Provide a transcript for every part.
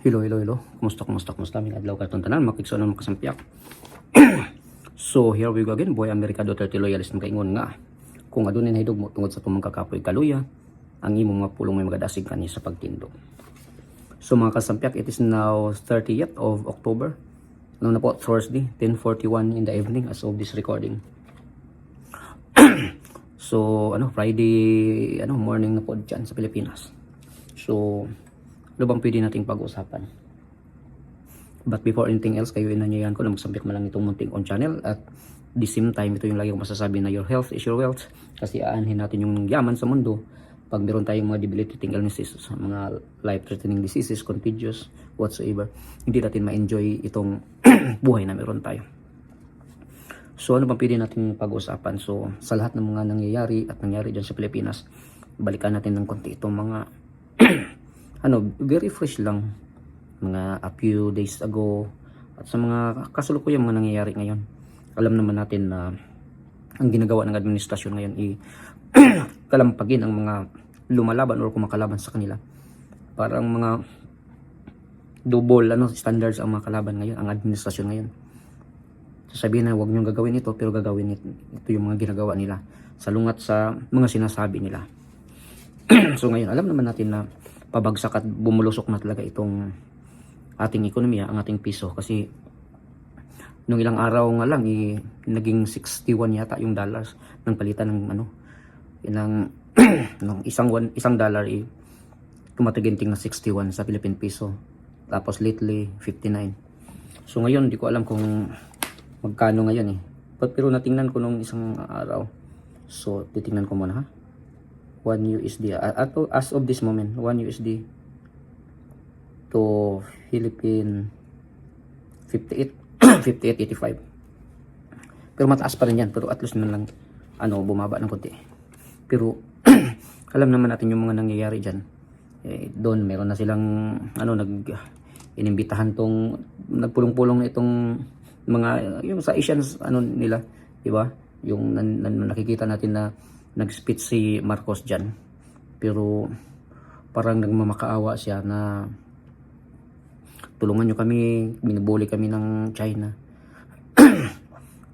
Hello. Kumusta? Mga adlaw katong tanan, makiksunan makasampiak. So, here we go again. Boy America Duterte loyalist makaingon nga. Kung adunay nahidugmo tungod sa tumang kakapoy kaluya, ang imong mga pulong may magadasig kani sa pagtindog. So, mga kasampiak, it is now 30th of October. Ano na po, Thursday, 10:41 in the evening as of this recording. So, Friday, morning na po dyan sa Pilipinas. So, ano bang pwede nating pag-usapan? But before anything else, kayo inanyayan ko na magsampik man lang itong munting on channel. At the same time, ito yung lagi kong masasabi na your health is your wealth. Kasi aanhin natin yung yaman sa mundo pag meron tayong mga debilitating illnesses, mga life-threatening diseases, contagious, whatsoever. Hindi natin ma-enjoy itong buhay na meron tayo. So ano bang pwede natin pag-usapan? So sa lahat ng mga nangyayari at nangyari dyan sa Pilipinas, balikan natin ng konti itong mga very fresh lang, mga a few days ago, at sa mga kasalukuyang mga nangyayari ngayon. Alam naman natin na ang ginagawa ng administrasyon ngayon ay kalampagin ang mga lumalaban o kumakalaban sa kanila. Parang mga double standards ang mga kalaban ngayon, ang administrasyon ngayon. Sasabihin na huwag niyong gagawin ito, pero gagawin ito yung mga ginagawa nila, salungat sa mga sinasabi nila. So ngayon, alam naman natin na pabagsak at bumulusok na talaga itong ating ekonomiya, ang ating piso, kasi nung ilang araw nga lang naging 61 yata yung dollars ng palitan ng ng isang dollar tumataginting na 61 sa Philippine peso, tapos lately 59. So ngayon di ko alam kung magkano ngayon pero natingnan ko nung isang araw, so titingnan ko muna 1 USD as of this moment, 1 USD to Philippine 58.85. Pero mataas pa rin yan, pero at least naman lang bumaba ng konti. Pero alam naman natin yung mga nangyayari diyan. Doon meron na silang inimbitahan tong nagpulong-pulong na itong mga yung sa Asians nila, di ba? Yung nakikita natin na nag-speech si Marcos dyan, pero parang nagmamakaawa siya na tulungan nyo kami, binubuli kami ng China.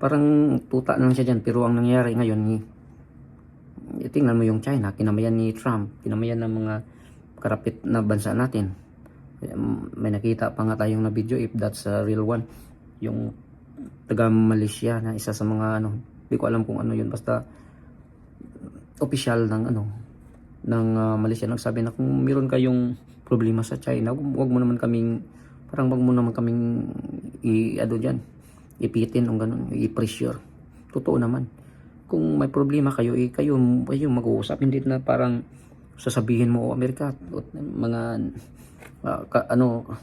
Parang tuta lang siya dyan, pero ang nangyayari ngayon tingnan mo yung China, kinamayan ni Trump, kinamayan ng mga karapit na bansa natin. May nakita pa nga tayong na video, if that's a real one, yung taga Malaysia na isa sa mga di ko alam kung ano yun, basta official ng Malaysia nagsabi na kung meron kayong problema sa China, wag mo naman kaming ipitin o ganun, i-pressure. Totoo naman, kung may problema kayo kayo mag-uusap, hindi na parang sasabihin mo Amerika mga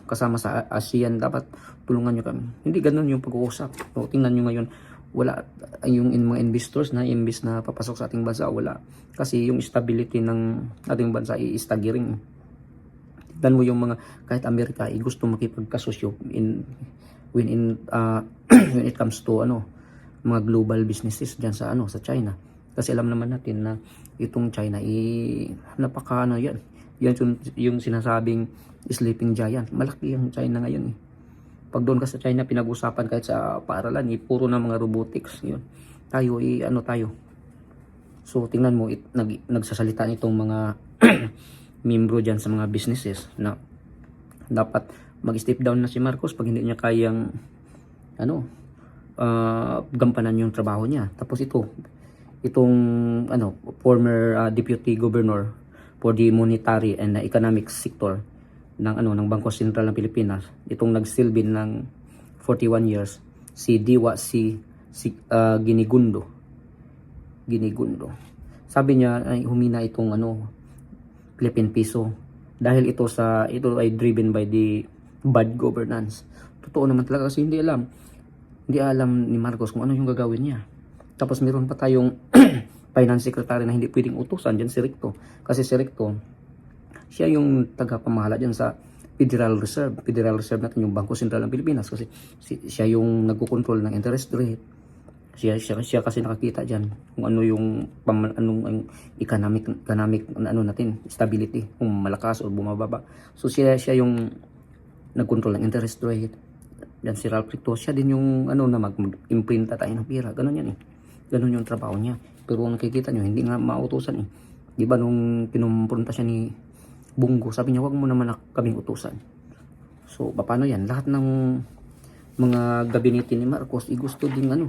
kasama sa ASEAN dapat tulungan nyo kami. Hindi ganun yung pag-uusap. So, tingnan nyo ngayon, wala yung mga investors na imbis na papasok sa ating bansa, wala. Kasi yung stability ng ating bansa i-staggering. Tignan mo yung mga, kahit Amerika, gusto makipagkasosyo when it comes to mga global businesses dyan sa China. Kasi alam naman natin na itong China napaka yan yung sinasabing sleeping giant. Malaki yung China ngayon Pag doon ka sa China, pinag-usapan kahit sa paaralan, puro na mga robotics. Yun. Tayo, tayo. So, tingnan mo, nagsasalita nitong mga membro dyan sa mga businesses na dapat mag-step down na si Marcos pag hindi niya kayang gampanan yung trabaho niya. Tapos itong former deputy governor for the monetary and economic sector ng Bangko Sentral ng Pilipinas, itong nagsilbi ng 41 years, si Diwa Ginigundo. Sabi niya ay humina itong Philippine peso dahil ito ay driven by the bad governance. Totoo naman talaga, kasi hindi alam ni Marcos kung ano yung gagawin niya. Tapos meron pa tayong finance secretary na hindi pwedeng utusan dyan, si Recto. Kasi si Recto, siya yung tagapamahala dyan sa Federal Reserve. Federal Reserve natin yung Bangko Sentral ng Pilipinas, kasi siya yung nagkukontrol ng interest rate. Siya kasi nakakita dyan kung ano yung anong economic natin, stability, kung malakas o bumababa. So siya yung nag-control ng interest rate. Yan si Ralph Recto, siya din yung ano na mag-imprinta tayo ng pera. Ganun yan eh. Ganun yung trabaho niya. Pero kung nakikita nyo, hindi nga mautusan eh. Di ba nung kinumpronta siya ni Bungo, sabi niya, wag mo naman kaming utusan. So, paano yan? Lahat ng mga gabinete ni Marcos, gusto ding ano,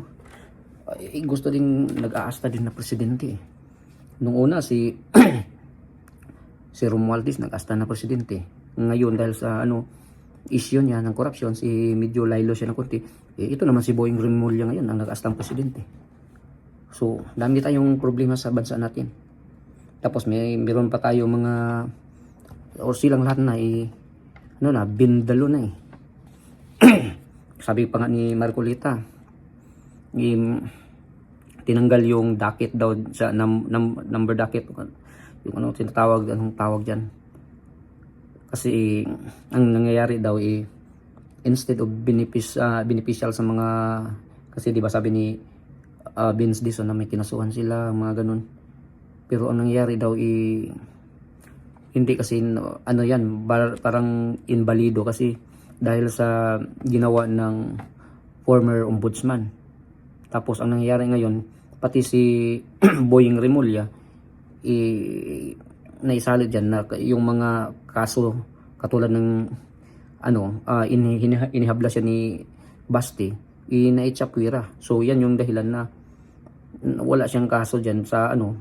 gusto ding nag-aasta din na presidente eh. Nung una, si si Romualdez nag-asta na presidente. Ngayon, dahil sa ano, issue niya ng korupsyon, si medyo laylo siya ng konti. Ito naman si Boying Remulla ngayon ang nag-astang presidente. So, dami tayong problema sa bansa natin. Tapos meron pa tayo mga o silang lahat na ano na, bindalo na eh. Sabi pa nga ni Marcolita, tinanggal yung docket daw sa number docket, yung ano tinatawag, anong tawag diyan. Kasi ang nangyayari daw instead of beneficial sa mga, kasi di ba sabi ni Vince Dizon na may kinasuhan sila, mga ganun. Pero ang nangyayari daw hindi kasi ano yan, parang invalido kasi dahil sa ginawa ng former ombudsman. Tapos ang nangyayari ngayon, pati si Boying Remulla naisalit dyan na yung mga kaso katulad ng ano, inihabla siya ni Basti, naitsapwira. So yan yung dahilan na wala siyang kaso dyan sa ano,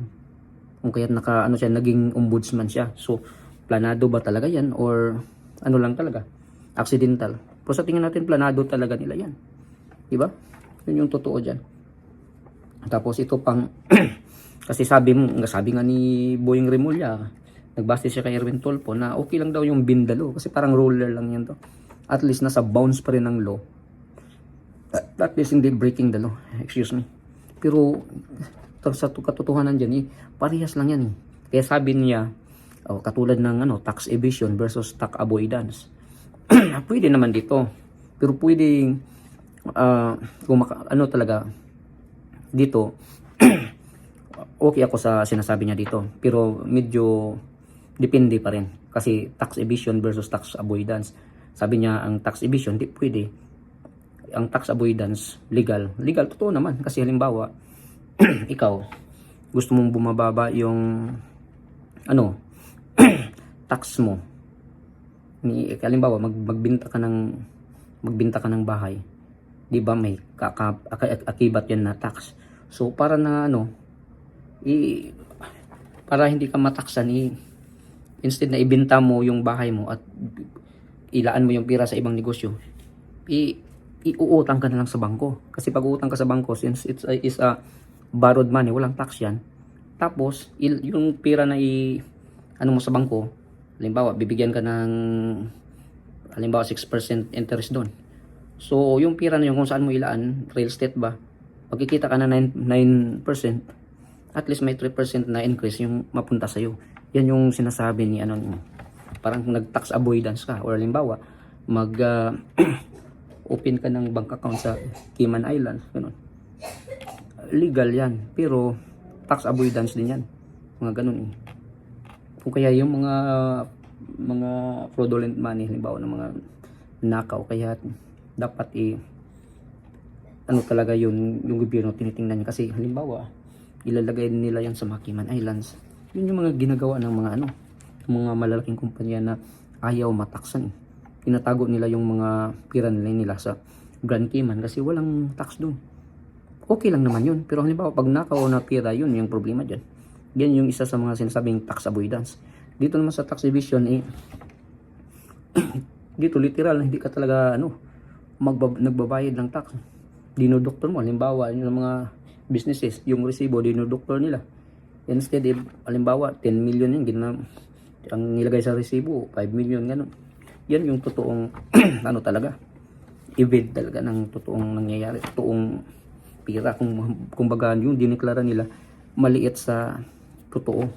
kung kaya't ano siya, naging ombudsman siya. So planado ba talaga yan or ano lang talaga, accidental? Pero sa tingin natin, planado talaga nila yan, diba? Yun yung totoo dyan. Tapos ito pang kasi sabi nga ni Boying Remulla, nagbase siya kay Erwin Tolpo na okay lang daw yung bindalo kasi parang roller lang yan to. At least nasa bounds pa rin ng law. At least hindi breaking the law. Excuse me. Pero sa katotohanan dyan, parehas lang yan eh. Kaya sabi niya, katulad ng ano, tax evasion versus tax avoidance. Pwede naman dito. Pero pwede kung ano talaga dito, okay ako sa sinasabi niya dito. Pero medyo depende pa rin. Kasi tax evasion versus tax avoidance. Sabi niya, ang tax evasion, di pwede. Ang tax avoidance, legal. Legal, totoo naman. Kasi halimbawa, ikaw, gusto mong bumababa yung ano, tax mo. Halimbawa, magbinta ka ng bahay. Di ba may akibat yan na tax. So para na ano, para hindi ka mataksan, instead na ibenta mo yung bahay mo at ilaan mo yung pira sa ibang negosyo, iuutang ka na lang sa bangko. Kasi pag uutang ka sa bangko, since it's is a borrowed money, walang tax yan. Tapos yung pira na ano mo sa bangko, halimbawa bibigyan ka ng halimbawa 6% interest doon. So yung pira na yun kung saan mo ilaan, real estate ba, pagkikita ka na 9%, at least may 3% na increase yung mapunta sa iyo. Yan yung sinasabi ni ano, parang nag-tax avoidance ka. Or halimbawa open ka ng bank account sa Cayman Islands, ganun. Legal yan, pero tax avoidance din yan, mga ganun eh. Kung kaya yung mga fraudulent money, halimbawa ng mga nakaw, kaya dapat ano talaga yun, yung gobyerno tinitingnan niya. Kasi halimbawa ilalagay nila yan sa Cayman Islands, yun yung mga ginagawa ng mga ano, mga malalaking kumpanya na ayaw mataksan. Tinatago nila yung mga pira nila sa Grand Cayman kasi walang tax doon. Okay lang naman yun, pero halimbawa pag nakaw na pira, yun yung problema dyan. Yan yung isa sa mga sinasabing tax avoidance. Dito naman sa tax evasion, dito literal, hindi ka talaga ano, nagbabayad ng tax. Dinodoktor mo, halimbawa yung mga businesses, yung resibo dinodoktor nila. Instead, halimbawa 10 million yun, ang nilagay sa resibo 5 million, ganun. Yan yung totoong ano talaga, evade talaga ng totoong nangyayari, totoong pira. Kumbaga yung dineklara nila maliit sa totoo.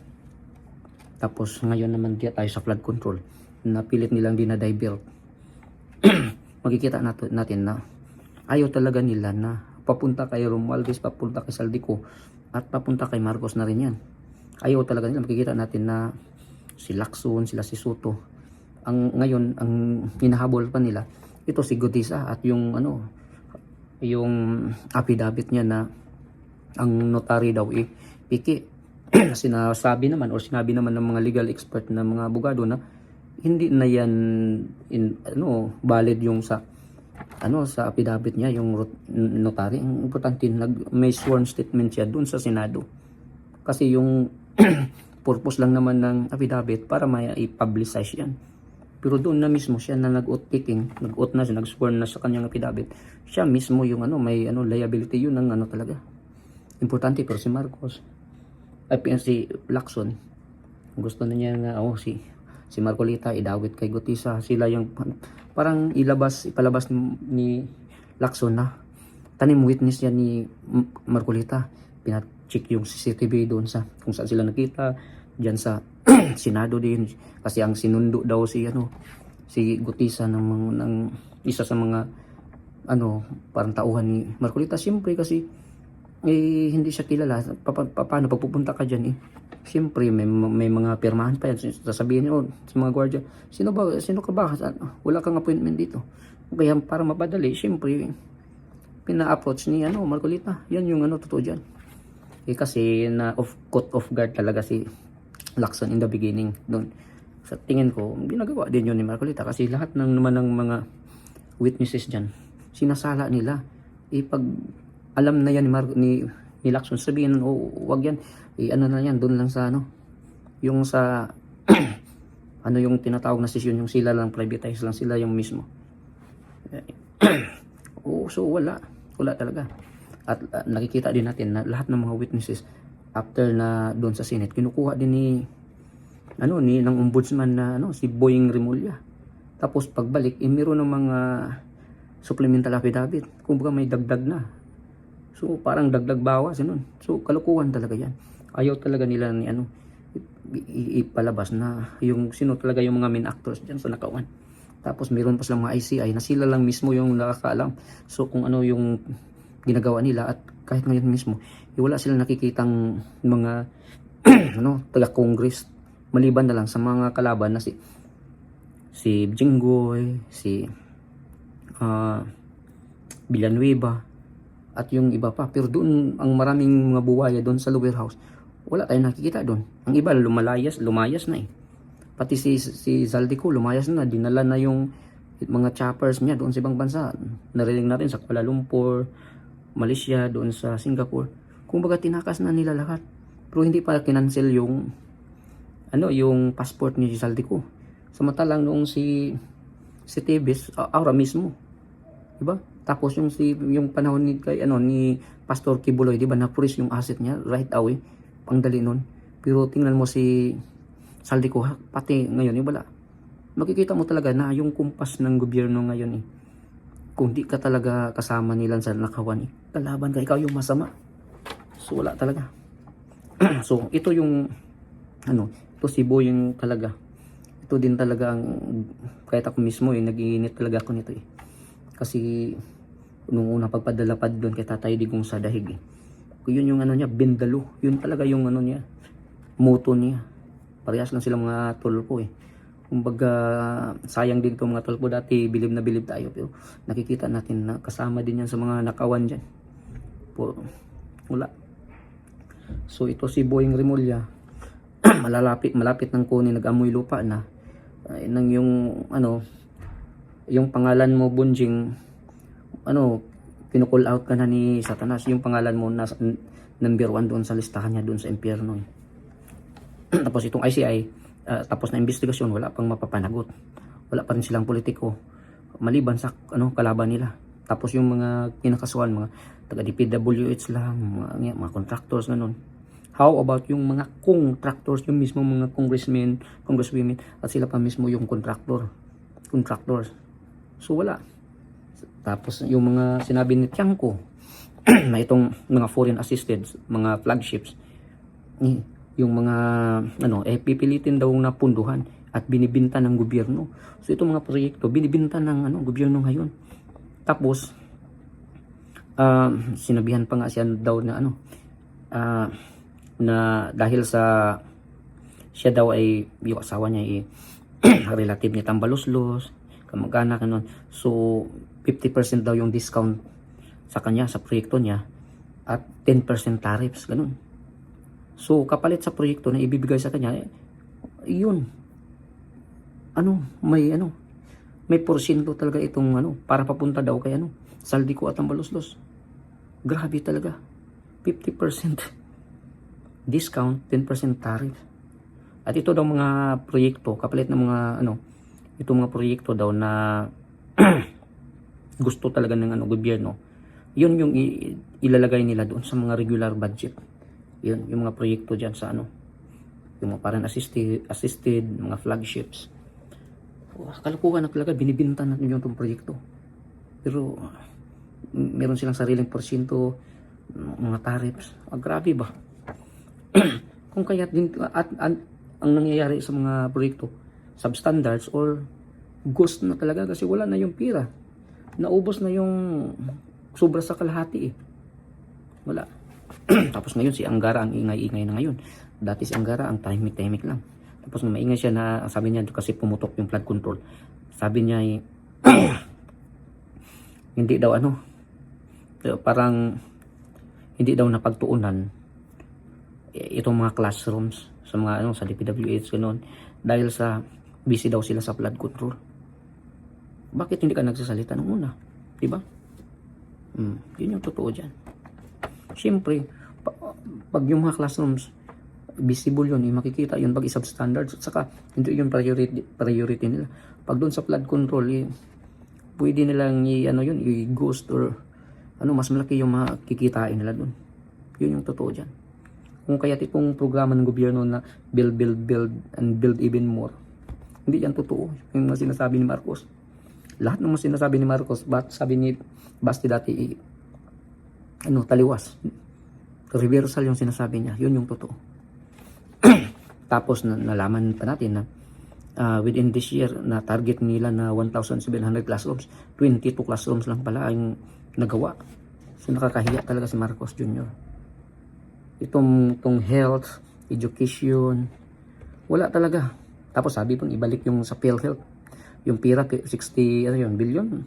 Tapos ngayon naman tayo sa flood control, napilit nilang dinadivert. Makikita natin na ayaw talaga nila na papunta kay Romualdez, papunta kay Saldico, at papunta kay Marcos na rin yan. Ayaw talaga nila. Makikita natin na si Lacson, sila si Soto, ang ngayon ang hinahabol pa nila ito si Gutisa at yung yung affidavit niya na ang notary daw piki. Sinasabi naman or sinabi naman ng mga legal expert na mga abogado na hindi na yan valid yung sa sa affidavit niya yung notary. Ang importante may sworn statement siya doon sa Senado. Kasi yung purpose lang naman ng affidavit para mai-publicize yan. Pero doon na mismo siya na nag-oath taking, nag-oath na siya, nag-sworn na sa kanyang affidavit. Siya mismo yung may liability yun ng talaga. Importante. Pero si Marcos ay si Lacson gusto na niya na si Marcolita idawit kay Gutisa. Sila yung parang ipalabas ni Lacson na tanim witness yan ni Marcolita. Pina-check yung CCTV doon sa kung saan sila nakita diyan sa Senado din kasi ang sinundo daw si Gutisa ng isa sa mga parang tauhan ni Marcolita. Siyempre kasi hindi siya kilala. Paano pagpupunta ka dyan siyempre may mga pirmahan pa yan. Sasabihin niyo sa mga gwardiya, sino ka ba? Wala kang appointment dito. Kaya para mapadali, siyempre pina-approach ni Marcolita. Yan yung totoo dyan. Kasi caught off guard talaga si Lacson in the beginning doon. Sa tingin ko, ginagawa din yun ni Marcolita kasi lahat naman ng mga witnesses dyan, sinasala nila. Pag alam na yan ni Lacson, sabihin, wag yan, na yan, doon lang sa yung sa yung tinatawag na session, yung sila lang, privatize lang sila yung mismo. So wala talaga. At nakikita din natin na lahat ng mga witnesses after na doon sa Senate, kinukuha din ng ombudsman na si Boying Remulla. Tapos pagbalik, meron ng mga supplemental affidavit. Kumbaga may dagdag na. So parang dagdag bawas nun. So kalukuhan talaga yan. Ayaw talaga nila ni ipalabas na yung sino talaga yung mga main actors diyan sa nakawan. Tapos meron pa silang mga ICI na sila lang mismo yung nakakaalam. So kung yung ginagawa nila at kahit ngayon mismo, wala silang nakikitang mga taga-Congress maliban na lang sa mga kalaban na si Jinggoy, si Villanueva at yung iba pa. Pero doon ang maraming mga buwaya doon sa lower house, wala tayong nakikita doon. Ang iba lumayas na pati si Zaldico lumayas na, dinala na yung mga choppers niya doon sa ibang bansa. Narinig natin sa Kuala Lumpur, Malaysia, doon sa Singapore. Kumbaga tinakas na nila lahat. Pero hindi pa kinancel yung passport ni Zaldico. Samantalang noong si Tebes, aura mismo. Diba? Tapos yung panahon ni Pastor Kibuloy, diba, na-freeze yung asset niya right away. Pangdali nun. Pero tingnan mo si Zaldico, pati ngayon, wala. Makikita mo talaga na yung kumpas ng gobyerno ngayon kung di ka talaga kasama nila sa nakawan, kalaban ka, ikaw yung masama. So wala talaga. So ito yung ito si Boying talaga. Ito din talaga ang kahit ako mismo nag-iinit talaga ako nito Kasi nung una pagpadalapad doon kay Tatay Digong sa dahig yun yung niya, bindalo. Yun talaga yung niya, moto niya. Parehas lang silang mga tulpo Kumbaga, sayang din itong mga tulpo. Dati, bilib na bilib tayo. Pero nakikita natin na kasama din yan sa mga nakawan dyan. Wala. So, ito si Boying Remulla. malapit ng kunin. Nag-amoy lupa na. Nang yung pangalan mo, Bunjing, pinukul out ka na ni Satanas. Yung pangalan mo, number 1 doon sa listahan niya, doon sa impyerno. Tapos itong ICI, tapos na investigasyon, wala pang mapapanagot. Wala pa rin silang politiko maliban sa kalaban nila. Tapos yung mga kinakasuhan, mga taga DPWH lang, mga contractors ganun. How about yung mga contractors, yung mismo mga congressmen, congresswomen, at sila pa mismo yung contractors. So wala. Tapos yung mga sinabi ni Tiangco na itong mga foreign assisted, mga flagships, yung mga pipilitin daw na punduhan at binibinta ng gobyerno. So itong mga proyekto binibinta ng gobyerno ngayon. Tapos sinabihan pa nga siya daw na na dahil sa siya daw ay yung asawa niya relative ni Tambaluslos, kamag-anak, ano. So, 50% daw yung discount sa kanya, sa proyekto niya, at 10% tariffs, ganun. So, kapalit sa proyekto na ibibigay sa kanya, yun, may porsyento talaga itong, para papunta daw kay, Saldico at Tambaluslos. Grabe talaga. 50% discount, 10% tariff. At ito daw mga proyekto, kapalit ng mga, itong mga proyekto daw na gusto talaga ng gobyerno, yun yung ilalagay nila doon sa mga regular budget. Yun, yung mga proyekto dyan sa yung mga parang assisted, mga flagships. Kalukuhan na talaga, binibinta natin yung itong proyekto. Pero, meron silang sariling porsyento, mga tariffs. Grabe ba? Kung kaya din, ang nangyayari sa mga proyekto, substandards or ghost na talaga kasi wala na yung pira. Naubos na yung sobra sa kalahati eh. Wala. Tapos ngayon si Angara ang ingay-ingay na ngayon. Dati si Angara ang tahimik-tahimik lang. Tapos nung maingay siya na sabi niya kasi pumutok yung flood control. Sabi niya hindi daw parang hindi daw napagtuunan itong mga classrooms sa mga sa DPWH ganoon dahil sa busy daw sila sa flood control. Bakit hindi ka nagsasalita nung una? 'Di ba? Yun yung totoo diyan. Siyempre, pag yung mga classrooms visible yun, makikita yun pag i-substandards at saka hindi yun priority nila. Pag doon sa flood control, pwede nilang i-ghost or mas malaki yung makikitain nila doon. Yun yung totoo dyan. Kung kaya itong programa ng gobyerno na build and build even more, hindi yan totoo. Yung mga sinasabi ni Marcos. Lahat ng mga sinasabi ni Marcos, sabi ni Basti dati, taliwas. Reversal yung sinasabi niya. Yun yung totoo. Tapos nalaman pa natin na within this year na target nila na 1,700 classrooms, 22 classrooms lang pala ang nagawa. So nakakahiya talaga si Marcos Jr. Itong health, education, wala talaga. Tapos sabi po ibalik yung sa PhilHealth, yung pira 60 billion,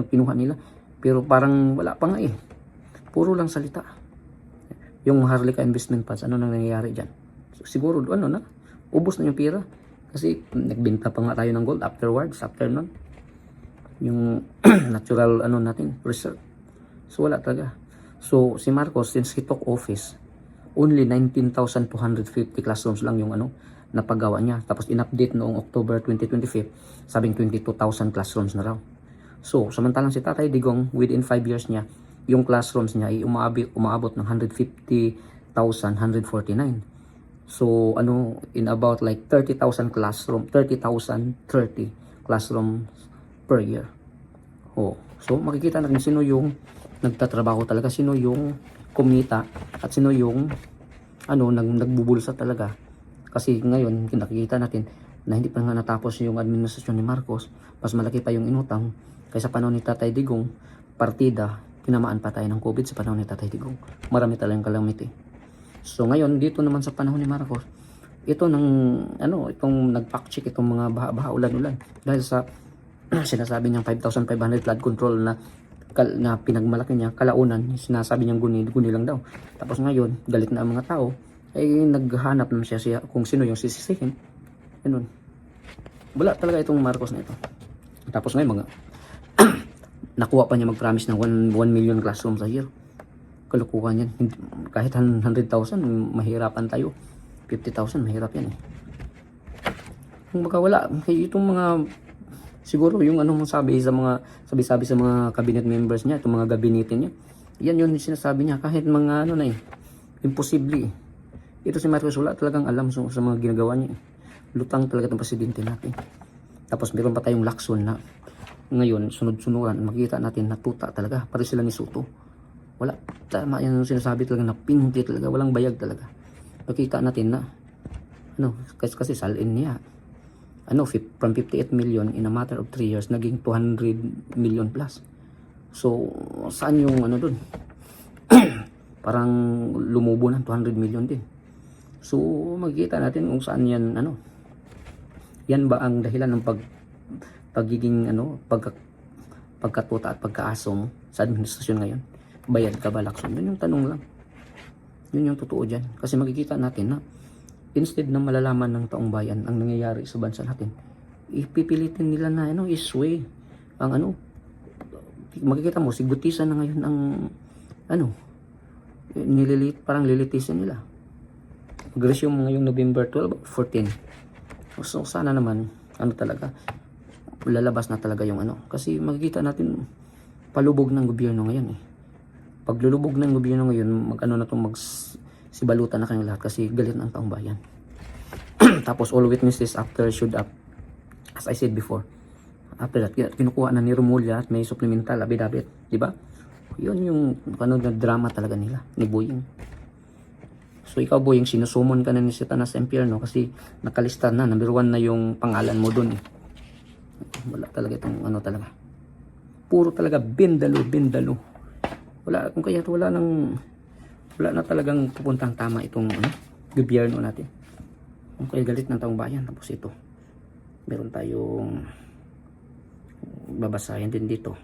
pinuha nila. Pero parang wala pa nga eh. Puro lang salita. Yung Harlika Investment Funds, ano nang nangyayari dyan? Siguro ubos na yung pira kasi nagbenta pa nga tayo ng gold after nun yung natural natin reserve. So wala talaga. So si Marcos, since he took office, only 19,250 classrooms lang yung napagawa niya. Tapos in-update noong October 2025, sabing 22,000 classrooms na raw. So samantalang si Tatay Digong, within 5 years niya, yung classrooms niya ay umaabot ng 150,149. So, in about like 30,000 classrooms per year. So makikita natin sino yung nagtatrabaho talaga, sino yung kumita, at sino yung nagbubulsa talaga. Kasi ngayon, nakikita natin na hindi pa nga natapos yung administrasyon ni Marcos, mas malaki pa yung inutang kaysa panahon ni Tatay Digong. Partida, tinamaan pa tayo ng COVID sa panahon ni Tatay Digong. Marami talagang calamity. So ngayon dito naman sa panahon ni Marcos, itong nag-fact-check itong mga baha ulan-ulan dahil sa sinasabi niyang 5,500 flood control na pinagmalaki niya kalaunan, sinasabi niyang guni lang daw. Tapos ngayon, galit na ang mga tao, ay naghahanap naman siya kung sino yung sisisihin. Ganun. Wala talaga itong Marcos na ito. Tapos ngayon nakuha pa niya mag-promise ng 1 million classrooms a year. Kalukuhan yan. Kahit 100,000, mahirapan tayo. 50,000, mahirap yan eh. Kung baka wala, itong mga, siguro yung sabi sa mga cabinet members niya, itong mga gabinete niya, yan yun sinasabi niya, kahit mga imposible eh. Ito si Marcos, wala talagang alam sa mga ginagawa niya eh. Lutang talaga itong presidente natin. Tapos meron pa tayong Lacson na ngayon, sunod-sunuran, makikita natin natuta talaga, para sila ni Soto. Wala, tama yan sinasabi talaga na pinti talaga, walang bayag talaga. Makita natin na kasi salin niya from 58 million in a matter of 3 years naging 200 million plus. So saan yung dun? Parang lumubo ng 200 million din. So makikita natin kung saan yan Yan ba ang dahilan ng pagiging pagkatuta at pagkaaso mo sa administrasyon ngayon? Bayad ka ba, Lacson? Yun yung tanong lang. Yun yung totoo dyan. Kasi makikita natin na instead na malalaman ng taong bayan ang nangyayari sa bansa natin, ipipilitin nila na isway ang makikita mo, si Gutisa na ngayon ang parang lilitisin nila. Mag-resume ngayong November 12 or 14. So sana naman talaga lalabas na talaga yung kasi makikita natin palubog ng gobyerno ngayon paglulubog ng gobyerno ngayon magsibalutan na kayong lahat kasi galit ng taong bayan. Tapos all witnesses after should up, as I said before, after that kinukuha na ni Romulia at may supplemental abidabit, di ba? Yun yung na drama talaga nila ni Boying. So ikaw, Boying, sinusumon ka na ni Satanas Empierno kasi nakalista na, number 1 na yung pangalan mo dun Wala talaga itong talaga. Puro talaga bindalo. Wala na talagang pupuntang tama itong gobyerno natin. Kung kaya galit ng taong bayan. Tapos ito, meron tayong babasahin din dito.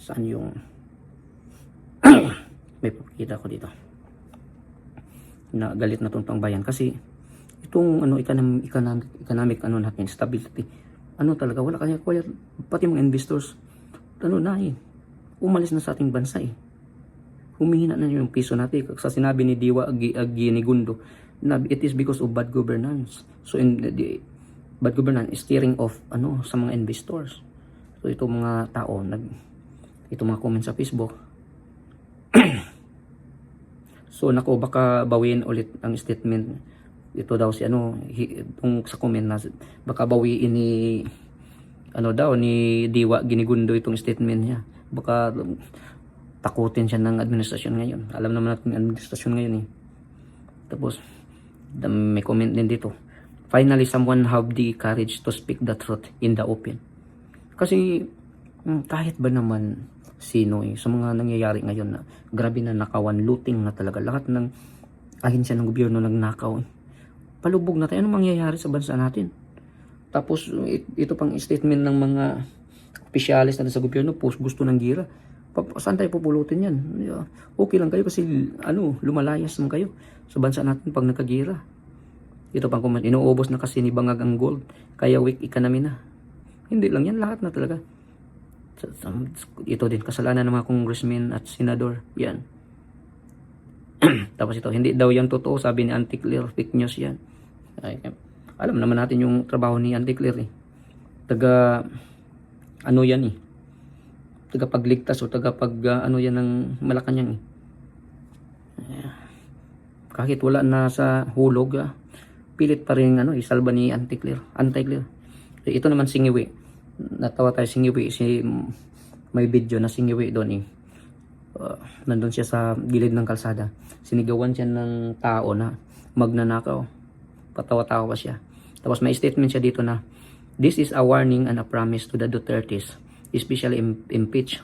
Saan yung may papakita ko dito na galit na itong taong bayan kasi itong economic natin, stability, talaga wala kaya pati mga investors umalis na sa ating bansa humihina na yung piso natin sa sinabi ni Diwa Aguinigundo na it is because of bad governance. So the bad governance is steering off sa mga investors. So ito mga tao ito mga comment sa Facebook. So nako, baka bawiin ulit ang statement. Ito daw si itong sa comment na baka bawiin ni ni Diwa Ginigundo itong statement niya. Baka takutin siya ng administrasyon ngayon. Alam naman natin yung administrasyon ngayon Tapos may comment din dito. Finally, someone have the courage to speak the truth in the open. Kasi kahit ba naman sino sa mga nangyayari ngayon na grabe na nakawan, looting na talaga. Lahat ng ahensya ng gobyerno nagnakaw. Palubog na tayo. Anong mangyayari sa bansa natin? Tapos ito pang statement ng mga opisyalis na sa gobyerno, gusto ng gira. Saan tayo pupulutin yan? Okay lang kayo kasi lumalayas naman kayo sa bansa natin pag nakagira. Ito pang comment, inuubos na kasi ni Bangag ang gold, kaya weak economy na. Hindi lang yan, lahat na talaga. Ito din, kasalanan ng mga congressmen at senador. Yan. Tapos ito, hindi daw yan totoo, sabi ni Auntie Claire, fake news yan. Alam naman natin yung trabaho ni Auntie Claire taga yan taga pagligtas o taga yan ng Malacanang kahit wala na sa hulog pilit pa rin isalba ni Auntie Claire. Ito naman Singiwi, natawa tayo. Singiwi, may video na Singiwi doon nandun siya sa gilid ng kalsada, sinigawan siya ng tao na magnanakaw, patawa-tawa pa siya. Tapos may statement siya dito na this is a warning and a promise to the Dutertes, especially impeached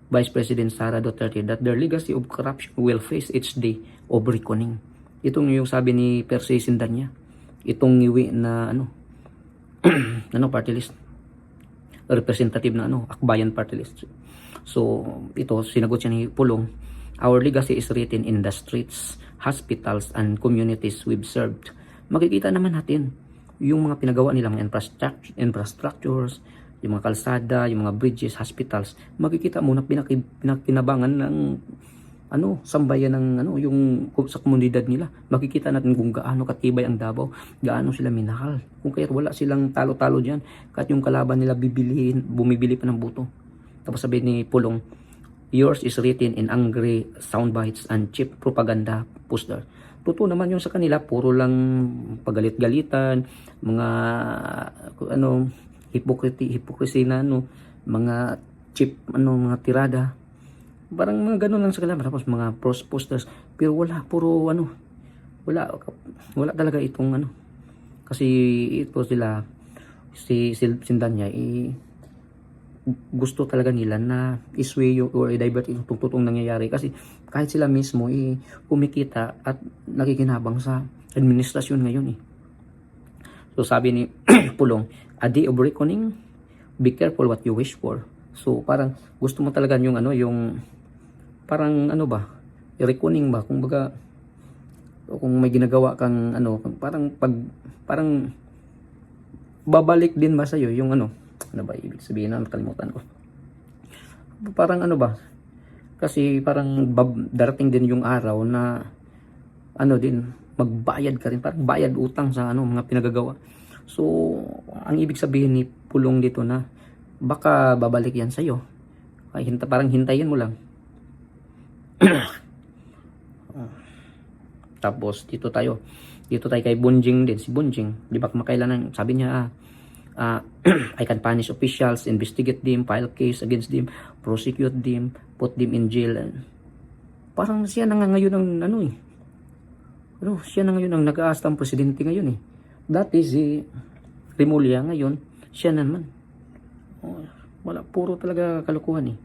Vice President Sara Duterte, that their legacy of corruption will face its day of reckoning. Itong yung sabi ni Percy Sindanya, itong ngiwi na party list, representative na akbayan party list. So ito, sinagot siya ni Pulong, our legacy is written in the streets, hospitals and communities we've served. Makikita naman natin yung mga pinagawa nilang infrastructures, yung mga kalsada, yung mga bridges, hospitals. Makikita mo na pinakinabangan ng sambayan ng yung sa komunidad nila. Makikita natin kung gaano katibay ang Davao, gaano sila minahal. Kung kaya wala silang talo-talo diyan, kahit yung kalaban nila bumibili pa ng buto. Tapos sabi ni Pulong, yours is written in angry soundbites and cheap propaganda poster. Totoo naman yung sa kanila, puro lang pagalit-galitan, mga hypocrisy na mga cheap mga tirada. Parang mga ganun lang sa kanila. Tapos mga posters, pero wala, puro wala talaga itong kasi ito sila si Sindanya gusto talaga nila na isway or i-divert yung totoong nangyayari, kasi kahit sila mismo kumikita at nakikinabang sa administrasyon ngayon So sabi ni Pulong, a day of reckoning, be careful what you wish for. So parang gusto mo talaga yung yung parang reckoning ba, kumbaga kung may ginagawa kang parang babalik din ba sa'yo yung ano ba ibig sabihin, nakalimutan ko. Parang kasi parang darating din yung araw na din, magbayad ka rin, parang bayad utang sa mga pinagagawa. So ang ibig sabihin ni Pulong dito na baka babalik yan sa'yo. Parang hintayin mo lang. Tapos dito tayo kay Bunjing din. Si Bunjing, di ba kumakailan sabi niya, I can punish officials, investigate them, file case against them, prosecute them, put them in jail. Parang siya na nga ngayon ang siya na ngayon ang nag-aastang presidente ngayon Dati si Remulla, ngayon siya naman. Wala, puro talaga kalukuhan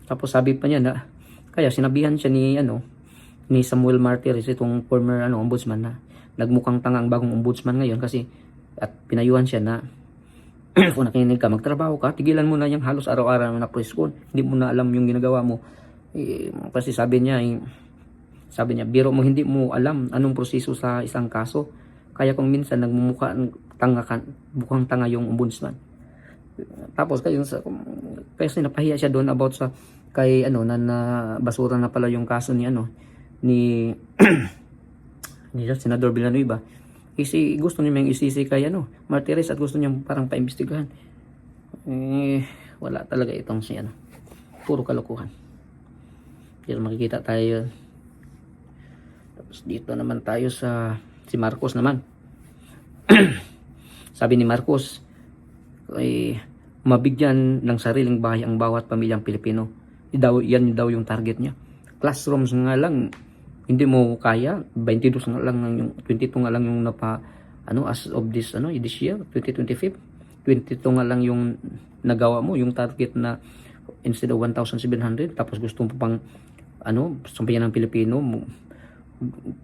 Tapos sabi pa niya na kaya sinabihan siya ni Samuel Martires, itong former ombudsman, na nagmukhang tanga ang bagong ombudsman ngayon kasi at pinayuhan siya na kung nakinig ka, magtrabaho ka, tigilan mo na yung halos araw-araw na press con, hindi mo na alam yung ginagawa mo. Kasi sabi niya, biro mo, hindi mo alam anong proseso sa isang kaso, kaya kung minsan nagmumukhang tanga yung ombudsman. Tapos kasi napahiya siya doon about sa kay na basura na pala yung kaso ni ni Senador Villanueva. Kasi gusto niya may isisi kay Martires at gusto niya parang paimbestigahan. Wala talaga itong si puro kalokohan. Pero makikita tayo. Tapos dito naman tayo sa si Marcos naman. Sabi ni Marcos, mabigyan ng sariling bahay ang bawat pamilyang Pilipino. Yan daw yung target niya. Classrooms nga lang hindi mo kaya, 22 nga lang yung 22 nga lang yung as of this this year 2025, 22 nga lang yung nagawa mo, yung target na instead of 1,700, tapos gusto mo pang sampayan ng Pilipino,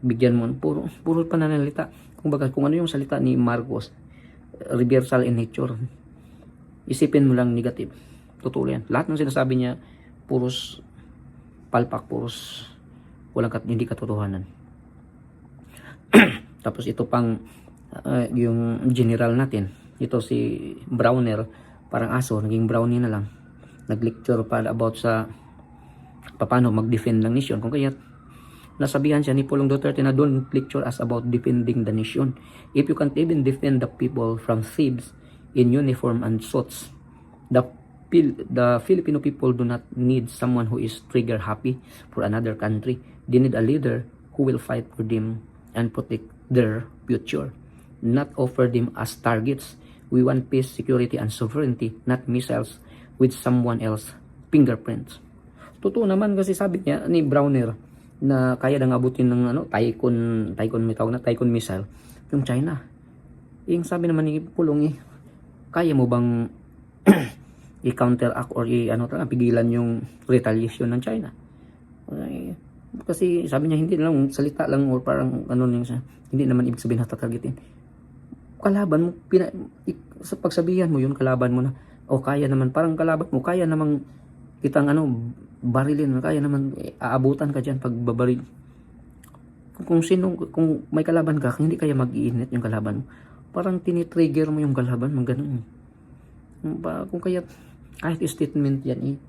bigyan mo puro pananalita. Kung ano yung salita ni Marcos, reversal in nature. Isipin mo lang negative. Totoo yan. Lahat ng sinasabi niya puros palpak, puros hindi katotohanan. Tapos ito pang yung general natin, ito si Browner, parang aso, naging brownie na lang. Nag-lecture para about sa paano mag-defend ng nation. Kung kaya nasabihan siya ni Pulong Duterte na don't lecture us about defending the nation. If you can't even defend the people from thieves in uniform and suits, the Filipino people do not need someone who is trigger happy for another country. They need a leader who will fight for them and protect their future, not offer them as targets. We want peace, security, and sovereignty, not missiles with someone else's fingerprints. Totoo naman, kasi sabi niya ni Browner na kaya nang abutin ng Typhoon missile yung China. Yung sabi naman ni Pulong, kaya mo bang i-counteract or pigilan yung retaliation ng China? Kasi sabi niya, hindi lang salita lang or parang hindi naman ibig sabihin tatargetin. Kalaban mo, sa pagsabihan mo yun, kalaban mo na, kaya naman, parang kalaban mo, kaya namang kitang barilin, kaya naman aabutan ka dyan pagbabaril. Kung may kalaban ka, hindi kaya mag-iinit yung kalaban mo. Parang tinitrigger mo yung kalaban mo, ganun. Kung kaya, kahit statement yan,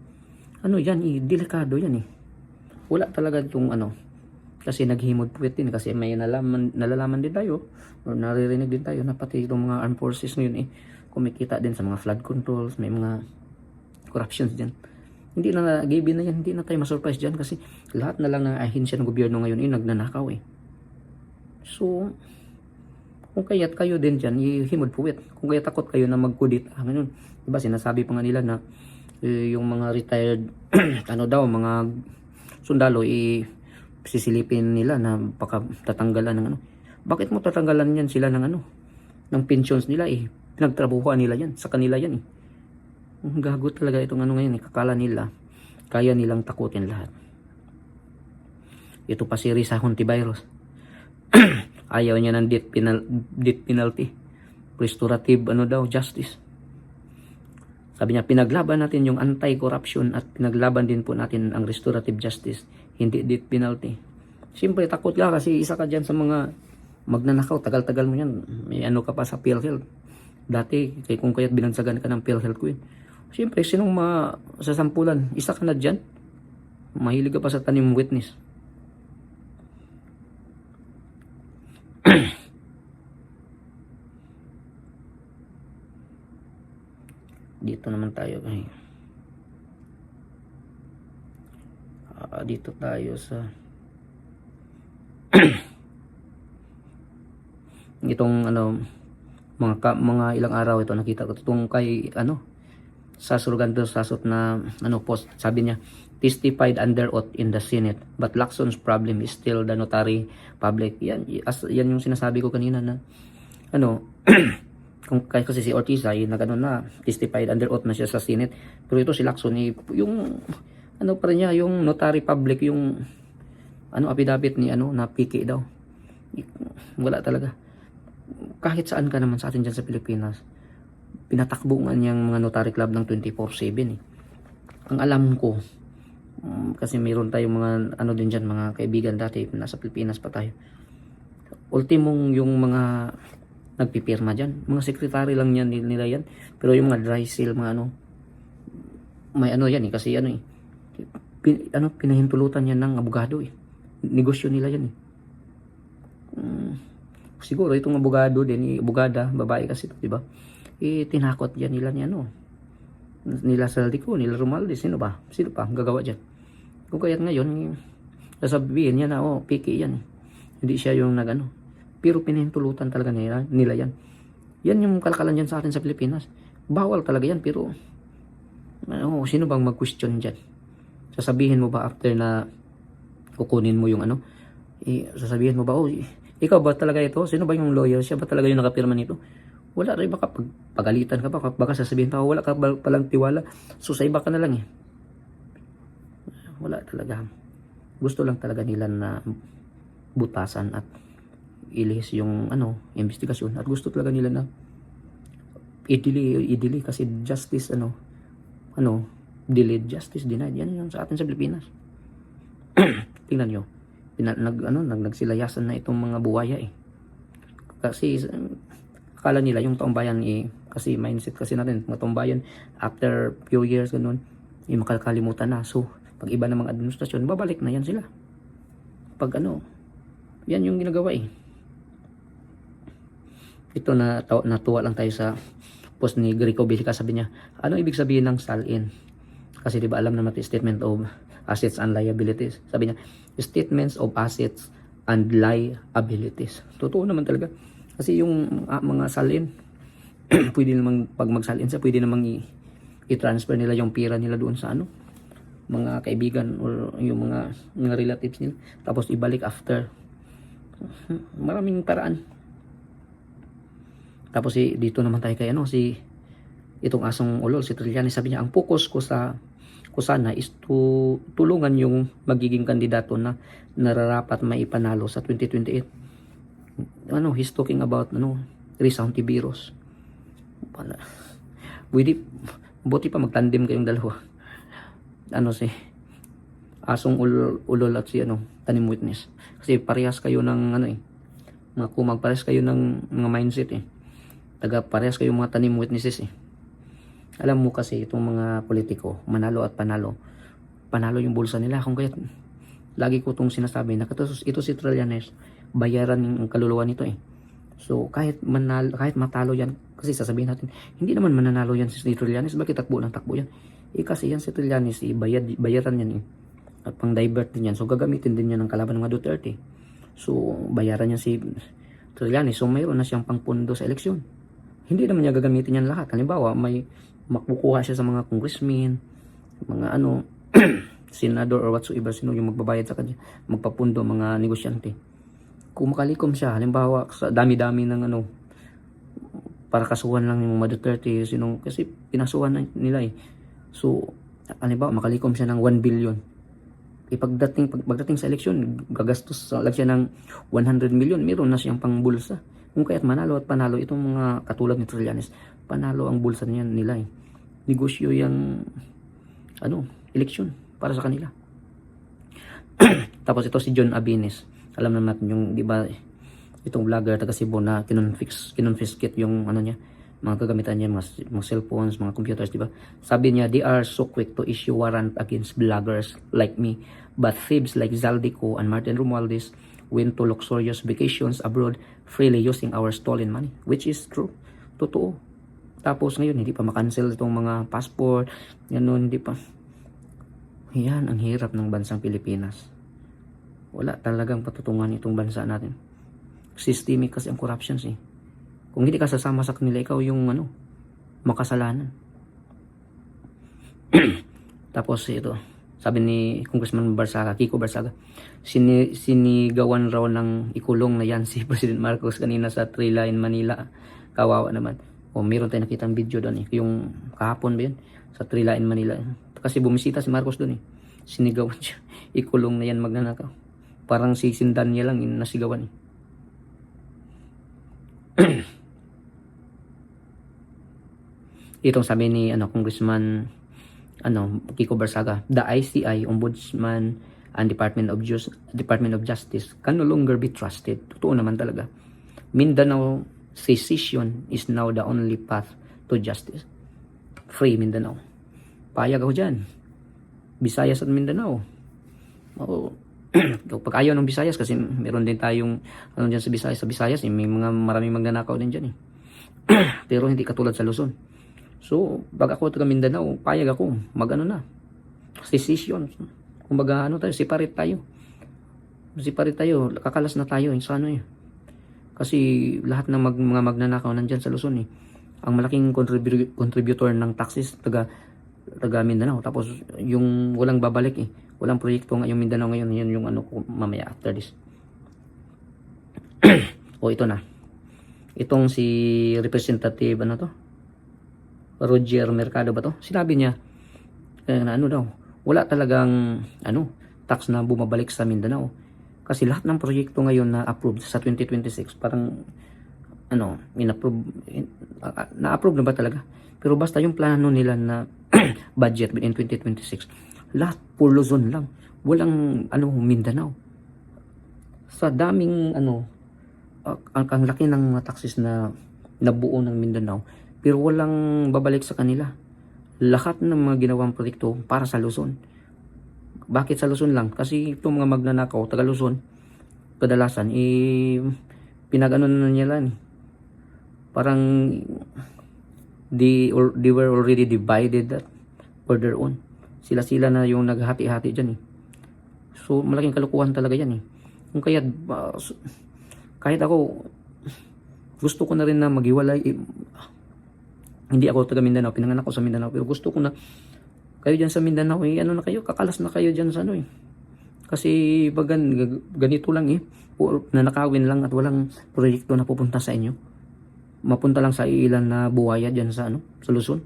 delikado yan Wala talaga itong kasi naghimod puwet din, kasi may nalalaman din tayo, or naririnig din tayo na pati itong mga armed forces ngayon kumikita din sa mga flood controls, may mga corruptions dyan. Hindi na given na yan, hindi na tayo masurprise dyan, kasi lahat na lang ng ahensya ng gobyerno ngayon nagnanakaw So, kung kaya't kayo din dyan, ihimod puwet. Kung kaya takot kayo na magkudita ngayon, diba sinasabi pa nga nila na yung mga retired mga sundalo sisilipin nila na baka tatanggalan ng Bakit mo tatanggalan yan sila ng ng pensions nila pinagtrabahuan nila yan, sa kanila yan Gago talaga itong ano ngayon, kakala nila kaya nilang takutin lahat. Ito pa si Risa Hontiveros. Ayaw niya ng death penalty. Restorative justice. Sabi niya, pinaglaban natin yung anti-corruption at pinaglaban din po natin ang restorative justice, hindi death penalty. Siyempre, takot ka kasi isa ka dyan sa mga magnanakaw. Tagal-tagal mo yan. May ano ka pa sa PhilHealth. Dati, kung kaya't binansagan ka ng PhilHealth Queen. Siyempre, sinong masasampulan? Isa ka na dyan. Mahilig ka pa sa tanim witness. Dito naman tayo dito tayo sa itong mga ilang araw ito nakita ko itong kay Sasur Sasot na post. Sabi niya, testified under oath in the Senate but Lacson's problem is still the notary public. Yan yung sinasabi ko kanina na kung kasi si Ortiz ay na testified under oath na siya sa Senate, pero ito si Lacson yung pa rin niya, yung notary public, yung affidavit ni na piki daw. Wala talaga. Kahit saan ka naman sa atin dyan sa Pilipinas, pinatakbo nga niyang mga notary club ng 24/7 eh. Ang alam ko, kasi mayroon tayong mga din dyan, mga kaibigan dati nasa Pilipinas pa tayo, ultimong yung mga nagpipirma dyan, mga secretary lang yan nila yan, pero yung mga dry seal, mga may yan eh, kasi pinahintulutan yan ng abogado eh, negosyo nila yan eh. Siguro itong abogado din, abogada, babae kasi ito, diba? Tinakot yan nila ni nila Saldico, nila Romualdez, sino pa gagawa dyan? Kung kaya't ngayon sasabihin niya na piki yan, hindi siya yung pero pinahintulutan talaga nila yan. Yan yung kalakalan dyan sa atin sa Pilipinas. Bawal talaga yan, pero sino bang mag-question dyan? Sasabihin mo ba after na kukunin mo yung sasabihin mo ba, ikaw ba talaga ito? Sino ba yung lawyer? Siya ba talaga yung nakapirma nito? Wala rin, baka pagalitan ka pa, baka sasabihin pa, wala ka palang tiwala, so sa iba ka na lang eh. Wala talaga. Gusto lang talaga nila na butasan at ilihis yung investigasyon, at gusto talaga nila na i-delay kasi justice delayed justice denied. Yan yung sa atin sa Pilipinas. Tingnan nyo, nagsilayasan na itong mga buwaya eh, kasi akala nila yung taumbayan kasi mindset kasi natin mga taumbayan after few years ganun makakalimutan na. So pag iba ng mga administrasyon, babalik na yan sila pag yan yung ginagawa eh. Ito natuwa lang tayo sa post ni Greco Bilica. Sabi niya, ano ibig sabihin ng SALIN? Kasi di ba alam naman natin statement of assets and liabilities. Sabi niya, statements of assets and liabilities. Totoo naman talaga. Kasi yung mga SALIN, pwede namang pag mag-SALIN siya, pwede namang i-transfer nila yung pira nila doon sa mga kaibigan or yung mga relatives nila. Tapos ibalik after. Maraming paraan. Tapos dito naman tayo kay itong asong ulol, si Trillanes. Sabi niya, ang focus ko sana is tulungan yung magiging kandidato na nararapat maipanalo sa 2028. He's talking about Risa Hontiveros. Buti pa magtandem kayong dalawa. Si asong ulol at si tanim witness. Kasi parehas kayo ng parehas kayo ng mga mindset eh. Parehas kayo mga tanim witnesses eh. Alam mo kasi itong mga politiko, manalo at panalo yung bulsa nila. Kung kaya lagi ko itong sinasabi na ito si Trillanes, bayaran yung kaluluwa nito eh. So kahit matalo yan, kasi sasabihin natin, hindi naman mananalo yan si Trillanes, bakit takbo yan? Kasi yan si Trillanes, bayaran yan eh. At pang divert din yan. So gagamitin din yan ng kalaban ng mga Duterte. So bayaran yan si Trillanes. So mayroon na siyang pangpundo sa eleksyon. Hindi naman niya gagamitin yan lahat. Halimbawa, may makukuha siya sa mga congressmen, mga senador or whatsoever, sino yung magbabayad sa kanya, magpapundo, mga negosyante. Kung makalikom siya, halimbawa, sa dami-dami ng para kasuhan lang yung mga Duterte, kasi pinasuhan na nila eh. So, ba, makalikom siya ng 1 billion. Pagdating sa eleksyon, gagastos lang siya ng 100 million, meron na siyang pangbulsa. Kung kaya't manalo at panalo, itong mga katulad ni Trillanes, panalo ang bulsa niyan nila eh. Negosyo yung, eleksyon para sa kanila. Tapos ito si John Abines. Alam naman natin yung, di ba, itong vlogger taga Cebu na kinonfiscate yung niya, mga kagamitan niya, mga cellphones, mga computers, di ba? Sabi niya, they are so quick to issue warrant against vloggers like me, but thieves like Zaldico and Martin Romualdez went to luxurious vacations abroad freely using our stolen money, which is true. Totoo. Tapos ngayon, hindi pa makancel itong mga passport, ganun, hindi pa. Yan ang hirap ng bansang Pilipinas. Wala talagang patutungan itong bansa natin. Systemic kasi ang corruptions eh. Kung hindi ka sasama sa kanila, ikaw yung makasalanan. Tapos ito, sabi ni Congressman Barsaga, Kiko Barsaga, sinigawan raw ng ikulong na yan si President Marcos kanina sa Trillain, Manila. Kawawa naman. O meron tayong nakitang video doon eh. Yung kahapon ba yun? Sa Trillain, Manila. Kasi bumisita si Marcos doon eh. Sinigawan siya. Ikulong na yan magnanakaw. Parang si Sindan niya lang nasigawan eh. Itong sabi ni Congressman Kiko Barsaga, the ICI, Ombudsman and Department of Justice can no longer be trusted. Totoo naman talaga. Mindanao secession is now the only path to justice. Free Mindanao. Payag ako dyan. Visayas at Mindanao. Oo. Pag ayaw ng Visayas, kasi meron din tayong dyan sa Visayas, may maraming magnanakaw din dyan eh. Pero hindi katulad sa Luzon. So, pag ako taga Mindanao, payag ako, secession. Kumbaga, separate tayo. Kakalas na tayo, sa Kasi lahat ng mga magnanakaw nandyan sa Luzon eh. Ang malaking contributor ng taxes, taga Mindanao. Tapos, yung walang babalik eh. Walang proyekto nga yung Mindanao ngayon. Yan yung mamaya after this. O, ito na. Itong si Representative, Roger Mercado ba to? Sinabi niya, wala talagang, tax na bumabalik sa Mindanao. Kasi lahat ng proyekto ngayon na approved sa 2026, parang, na-approve na ba talaga? Pero basta yung plano nila na budget in 2026, lahat for Luzon lang. Walang, Mindanao. Sa daming, ang laki ng mga taxes na nabuo ng Mindanao, pero walang babalik sa kanila. Lahat ng mga ginawang proyekto para sa Luzon. Bakit sa Luzon lang? Kasi itong mga magnanakaw, taga Luzon, kadalasan, pinag-ano na nila. Parang, they were already divided for their own. Sila na yung naghati-hati dyan eh. So, malaking kalukuhan talaga yan eh. Kung kahit ako, gusto ko na rin na maghiwalay. Hindi ako taga Mindanao, pinanganak ako sa Mindanao, pero gusto ko na kayo dyan sa Mindanao na kayo, kakalas na kayo dyan sa Kasi pag ganito lang nanakawin lang at walang proyekto na pupunta sa inyo. Mapunta lang sa ilan na buhaya dyan sa Luzon.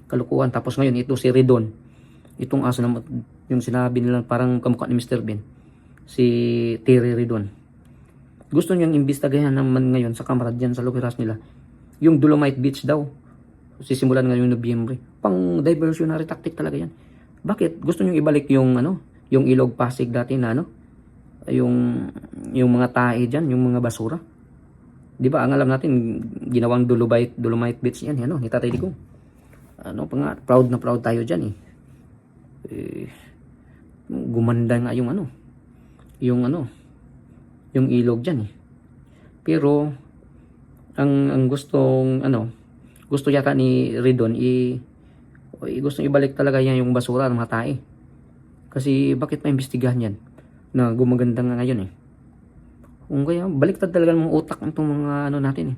Kalukuhan. Tapos ngayon, ito si Redon. Itong aso na yung sinabi nila parang kamukha ni Mr. Bean. Si Terry Redon. Gusto niyang imbestagahan naman ngayon sa kamera dyan sa lugar nila. Yung Dolomite Beach daw. Sisimulan ngayong Nobyembre. Pang diversionary tactic talaga yan. Bakit? Gusto niyong ibalik yung yung Ilog Pasig dati na yung mga tae dyan, yung mga basura. Di ba? Ang alam natin, ginawang Dolomite Beach yan, ni Tatay Digong. Proud na proud tayo dyan eh. Gumanda nga yung yung ilog dyan eh. Pero ang gusto yata ni Redon gustong ibalik talaga yan yung basura ng mga tae. Kasi bakit pa imbestigahan yan na gumaganda nga ngayon eh. Kung kaya baliktad talaga ng utak ng mga natin eh.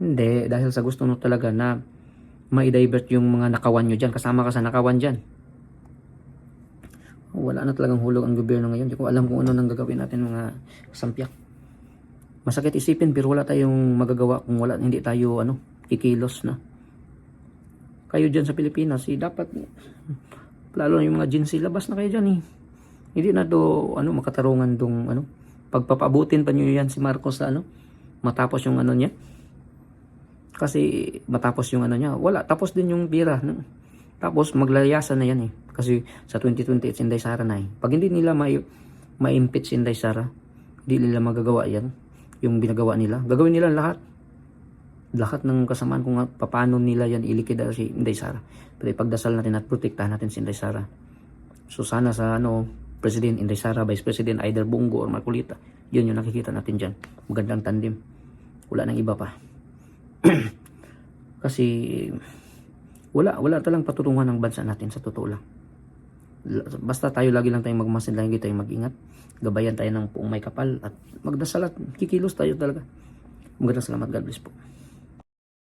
Hindi, dahil sa gusto talaga na ma-divert yung mga nakawan nyo dyan, kasama ka sa nakawan dyan. Wala na talagang hulog ang gobyerno ngayon. Hindi ko alam kung ano nang gagawin natin mga kasampyak. Masakit isipin pero wala tayong magagawa kung hindi tayo kikilos na. Kayo dyan sa Pilipinas, dapat lalo na yung mga Gen Z, labas na kayo dyan Hindi na makatarungan dong pagpapabutin pa nyo yan si Marcos sa matapos yung niya. Kasi matapos yung niya, wala, tapos din yung pira. Tapos maglayasan na yan Kasi sa 2028 si Inday Sara na Pag hindi nila ma-impeach si Inday Sara, hindi nila magagawa yan. Yung binagawa nila, gagawin nila lahat ng kasamaan kung paano nila yan ilikida si Inday Sara. Pero ipagdasal natin at protektahan natin si Inday Sara. So sana sa President Inday Sara, Vice President either Bongo or Marcolita, yun yung nakikita natin dyan. Magandang tandem. Wala nang iba pa. Kasi wala talang patutunguhan ng bansa natin sa totoo lang. Basta tayo lagi lang tayong magmasid, lagi tayong mag-ingat. Gabayan tayo ng puong may kapal at magdasal at kikilos tayo talaga. Magandang salamat. God bless po.